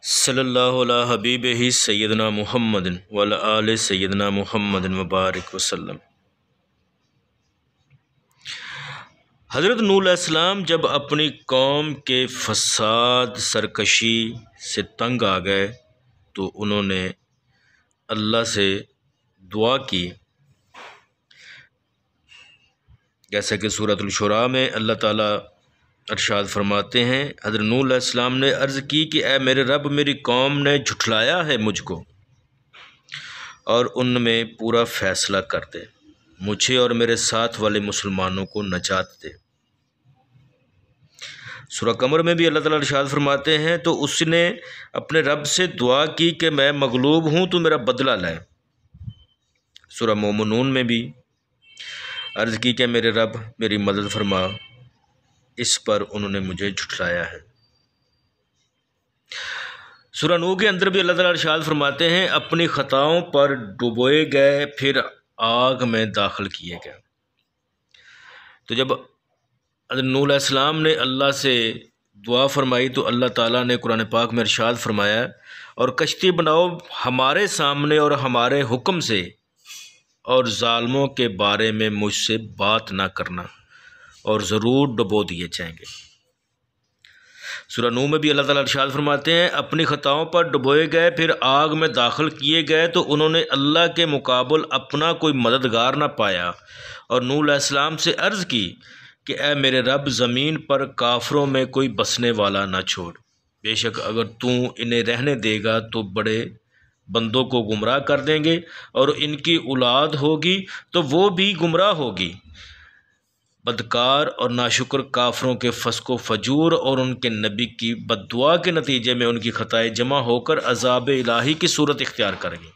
सल्लल्लाहु अला हबीबिही सय्यदना मुहम्मदिन व अला आलि सय्यदना मुहम्मदिन व बारिक वसल्लम। हज़रत नूह अलैहिस्सलाम जब अपनी कौम के फसाद सरकशी से तंग आ गए तो उन्होंने अल्लाह से दुआ की, जैसा कि सूरतुल शुरा में अल्लाह ताला अरशाद फरमाते हैं, हज़रत नूह अलैहिस्सलाम ने अर्ज़ की कि ए मेरे रब, मेरी कौम ने झुठलाया है मुझको और उनमें पूरा फ़ैसला कर दे, मुझे और मेरे साथ वाले मुसलमानों को नजात दे। सूरह कमर में भी अल्लाह ताला इरशाद फरमाते हैं, तो उसने अपने रब से दुआ की कि मैं मगलूब हूँ तो मेरा बदला लाए। सूरह मोमिनून में भी अर्ज़ की कि मेरे रब मेरी मदद फरमा, इस पर उन्होंने मुझे झुठलाया है। सूरह नूह के अंदर भी अल्लाह ताला इरशाद फरमाते हैं, अपनी ख़ताओं पर डुबोए गए फिर आग में दाखिल किए गए। तो जब हज़रत नूह अलैहिस्सलाम ने अल्लाह से दुआ फरमाई तो अल्लाह ताला ने कुरान पाक में इरशाद फरमाया, और कश्ती बनाओ हमारे सामने और हमारे हुक्म से, और ज़ालिमों के बारे में मुझसे बात ना करना और ज़रूर डुबो दिए जाएंगे। सूरह नूह में भी अल्लाह ताला इरशाद फरमाते हैं, अपनी ख़ताओं पर डुबोए गए फिर आग में दाखिल किए गए तो उन्होंने अल्लाह के मुकाबल अपना कोई मददगार ना पाया, और नूह अलैहिस्सलाम से अर्ज़ की कि ए मेरे रब, ज़मीन पर काफरों में कोई बसने वाला ना छोड़, बेशक अगर तू इन्हें रहने देगा तो बड़े बंदों को गुमराह कर देंगे और इनकी औलाद होगी तो वो भी गुमराह होगी। बदकार और नाशुक्र काफरों के फस्को फजूर और उनके नबी की बद्दुआ के नतीजे में उनकी ख़ताएँ जमा होकर अज़ाब इलाही की सूरत इख्तियार करेंगी।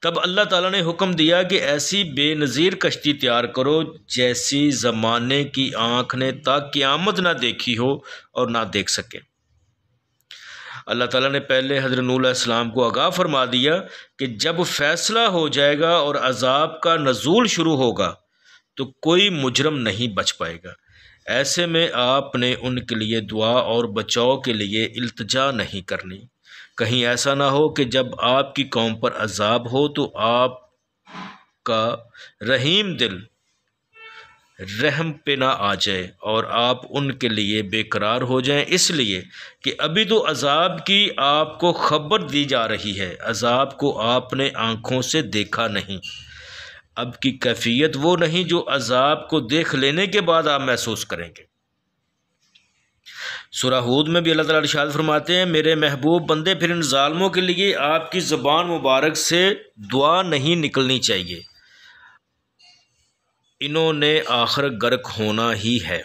तब अल्लाह ताला ने हुक्म दिया कि ऐसी बेनज़ीर कश्ती तैयार करो जैसी ज़माने की आँख ने ताकि क़यामत ना देखी हो और ना देख सके। अल्लाह ताला ने पहले हज़रत नूह अलैहिस्सलाम को आगाह फरमा दिया कि जब फ़ैसला हो जाएगा और अज़ाब का नज़ूल शुरू होगा तो कोई मुजरम नहीं बच पाएगा। ऐसे में आपने उनके लिए दुआ और बचाव के लिए इल्तिजा नहीं करनी, कहीं ऐसा ना हो कि जब आपकी कौम पर अज़ाब हो तो आपका रहीम दिल रहम पे ना आ जाए और आप उनके लिए बेकरार हो जाएं, इसलिए कि अभी तो अज़ाब की आपको खबर दी जा रही है, अज़ाब को आपने आँखों से देखा नहीं। अब की कैफियत वो नहीं जो अज़ाब को देख लेने के बाद आप महसूस करेंगे। सूरह हूद में भी अल्लाह ताला इरशाद फरमाते हैं, मेरे महबूब बंदे, फिर इन ज़ालिमों के लिए आपकी ज़बान मुबारक से दुआ नहीं निकलनी चाहिए, इन्होंने आखिर गर्क होना ही है।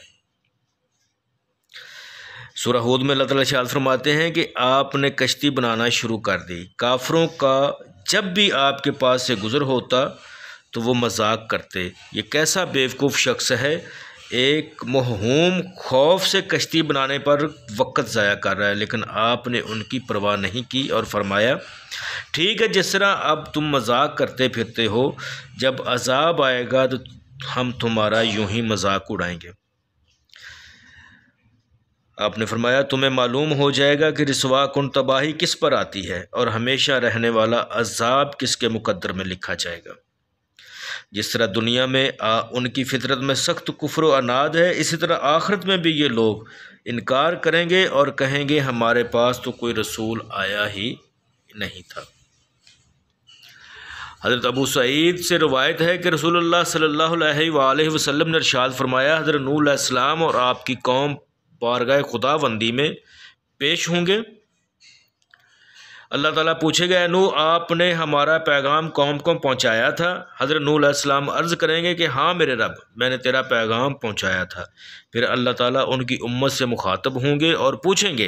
सूरह हूद में अल्लाह ताला इरशाद फरमाते हैं कि आपने कश्ती बनाना शुरू कर दी, काफरों का जब भी आपके पास से गुज़र होता तो वो मजाक करते, ये कैसा बेवकूफ़ शख्स है, एक महूम खौफ से कश्ती बनाने पर वक़्त ज़ाया कर रहा है। लेकिन आपने उनकी परवाह नहीं की और फरमाया, ठीक है, जिस तरह अब तुम मजाक करते फिरते हो, जब अज़ाब आएगा तो हम तुम्हारा यूं ही मजाक उड़ाएंगे। आपने फरमाया, तुम्हें मालूम हो जाएगा कि रिसवा कुन तबाही किस पर आती है और हमेशा रहने वाला अज़ाब किसके मुकद्दर में लिखा जाएगा। जिस तरह दुनिया में उनकी फितरत में सख्त कुफ्र व अनाद है, इसी तरह आखिरत में भी ये लोग इनकार करेंगे और कहेंगे हमारे पास तो कोई रसूल आया ही नहीं था। हज़रत अबू सईद से रवायत है कि रसूलुल्लाह सल्लल्लाहु अलैहि वसल्लम ने इरशाद फरमाया, हज़रत नूह अलैहिस्सलाम और आपकी कौम बारगाह खुदाबंदी में पेश होंगे। अल्लाह ताला पूछेगा, नूह आपने हमारा पैगाम कौम को पहुँचाया था? हज़रत नूह अलैहिस्सलाम अर्ज़ करेंगे कि हाँ मेरे रब, मैंने तेरा पैगाम पहुँचाया था। फिर अल्लाह ताला उनकी उम्मत से मुखातब होंगे और पूछेंगे,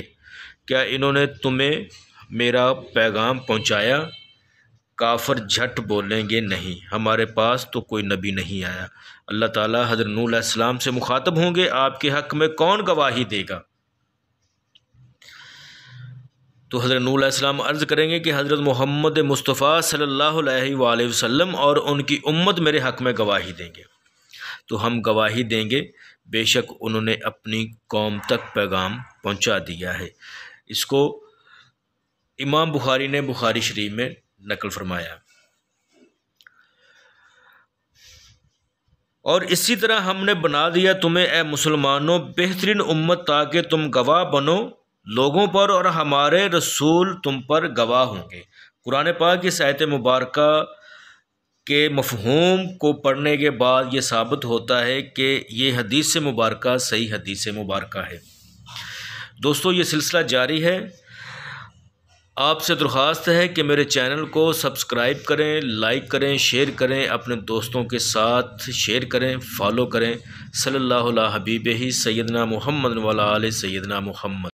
क्या इन्होंने तुम्हें मेरा पैगाम पहुँचाया? काफिर झट बोलेंगे, नहीं, हमारे पास तो कोई नबी नहीं आया। अल्लाह ताला हज़रत नूह अलैहिस्सलाम से मुखातब होंगे, आपके हक़ में कौन गवाही देगा? तो हज़रत नूह अलैहिस्सलाम अर्ज़ करेंगे कि हज़रत मोहम्मद मुस्तफ़ा सल्लल्लाहु अलैहि वसल्लम और उनकी उम्मत मेरे हक़ में गवाही देंगे। तो हम गवाही देंगे, बेशक उन्होंने अपनी कौम तक पैगाम पहुँचा दिया है। इसको इमाम बुखारी ने बुखारी शरीफ में नकल फरमाया। और इसी तरह हमने बना दिया तुम्हें ए मुसलमानों बेहतरीन उम्मत, ताकि तुम गवाह बनो लोगों पर और हमारे रसूल तुम पर गवाह होंगे। कुरान पाक की आयत मुबारक के मफ़हूम को पढ़ने के बाद ये साबित होता है कि ये हदीस मुबारक सही हदीस मुबारक है। दोस्तों, ये सिलसिला जारी है। आपसे दरख्वास्त है कि मेरे चैनल को सब्सक्राइब करें, लाइक करें, शेयर करें, अपने दोस्तों के साथ शेयर करें, फॉलो करें। सल्लल्लाहु अलैहि हबीबिही सय्यदना मुहम्मद व अला आलि सय्यदना मुहम्मद।